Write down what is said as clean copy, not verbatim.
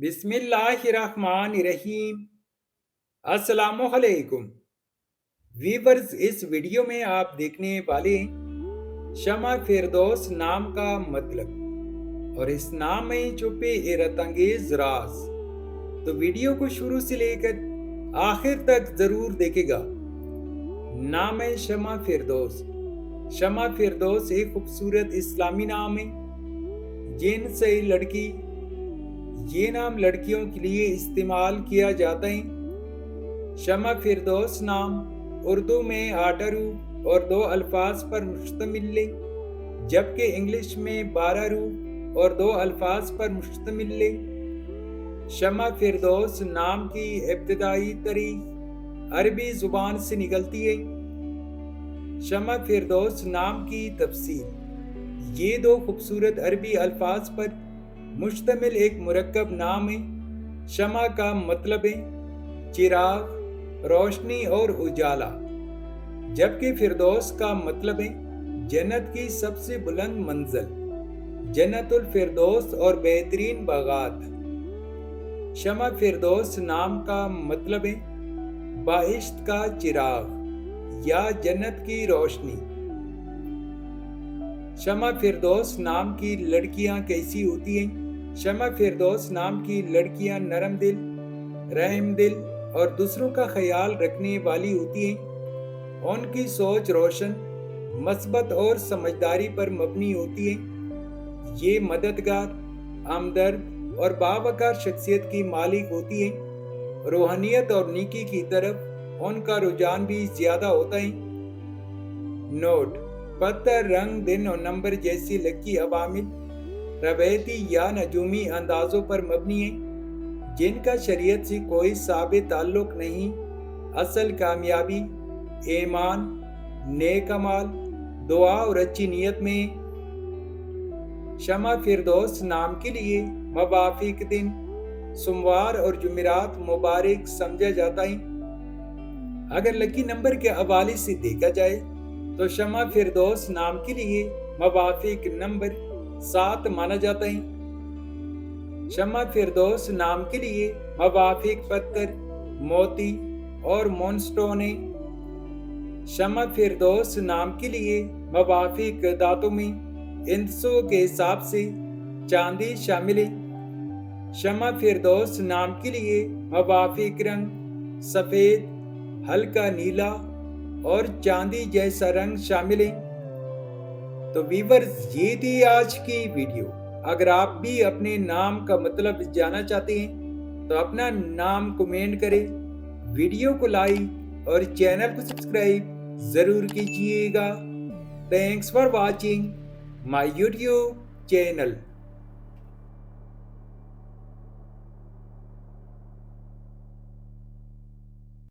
बिस्मिल्लाहिर्रहमानिर्रहीम। अस्सलामुअलैकुम वीवर्स, इस वीडियो में आप देखने वाले शमा फिरदौस नाम का मतलब और इस नाम में छुपे हैरत अंगेज राज। तो वीडियो को शुरू से लेकर आखिर तक जरूर देखेगा। नाम है शमा फिरदौस। शमा फिरदौस एक खूबसूरत इस्लामी नाम है। जिन से लड़की ये नाम लड़कियों के लिए इस्तेमाल किया जाता है। शमा फिरदौस नाम उर्दू में 8 रूप और 2 अल्फाज पर मुश्तमिल है, जबकि इंग्लिश में 12 रूप और 2 अल्फाज पर मुश्तमिल है। शमा फिरदौस नाम की इब्तिदाई तारीख अरबी जुबान से निकलती है। शमा फिरदौस नाम की तफसीर ये 2 खूबसूरत अरबी अल्फाज पर मुश्तमिल एक मुरक्कब नाम है। शमा का मतलब है चिराग, रोशनी और उजाला, जबकि फिरदौस का मतलब है जन्नत की सबसे बुलंद मंजिल, जन्नतुल फिरदौस और बेहतरीन बागात। शमा फिरदौस नाम का मतलब है बाहिश्त का चिराग या जन्नत की रोशनी। शमा फिरदौस नाम की लड़कियां कैसी होती हैं? शमा फिरदौस नाम की लड़कियां नरम दिल, रहम दिल और दूसरों का ख्याल रखने वाली होती हैं। उनकी सोच रोशन, मस्बत और समझदारी पर मबनी होती है। ये मददगार, हमदर्द और बावकार शख्सियत की मालिक होती है। रूहानियत और नेकी की तरफ उनका रुझान भी ज्यादा होता है। नोट: पत्थर, रंग, दिन और नंबर जैसी लकी अवामिल रवैती या नजूमी अंदाजों पर मबनी है, जिनका शरीयत से कोई साबित ताल्लुक नहीं। असल कामयाबी ईमान, नेक अमाल, दुआ और अच्छी नियत में। शमा फिरदौस नाम के लिए मवाफिक दिन सोमवार और जुमेरात मुबारक समझा जाता है। अगर लकी नंबर के हवाले से देखा जाए तो शमा फिरदौस नाम के लिए मवाफिक नंबर 7 माना जाता है। शमा फिरदौस नाम के लिए मवाफिक पत्थर मोती और मोनस्टोन है। शमा फिरदौस नाम के लिए मवाफिक दातों में इंसों के हिसाब से चांदी शामिल है। शमा फिरदौस नाम के लिए मवाफिक रंग सफेद, हल्का नीला और चांदी जैसा रंग शामिल है। तो वीवर्स, ये थी आज की वीडियो। अगर आप भी अपने नाम का मतलब जानना चाहते हैं तो अपना नाम कमेंट करें, वीडियो को लाइक और चैनल को सब्सक्राइब जरूर कीजिएगा। Thanks for watching my YouTube channel.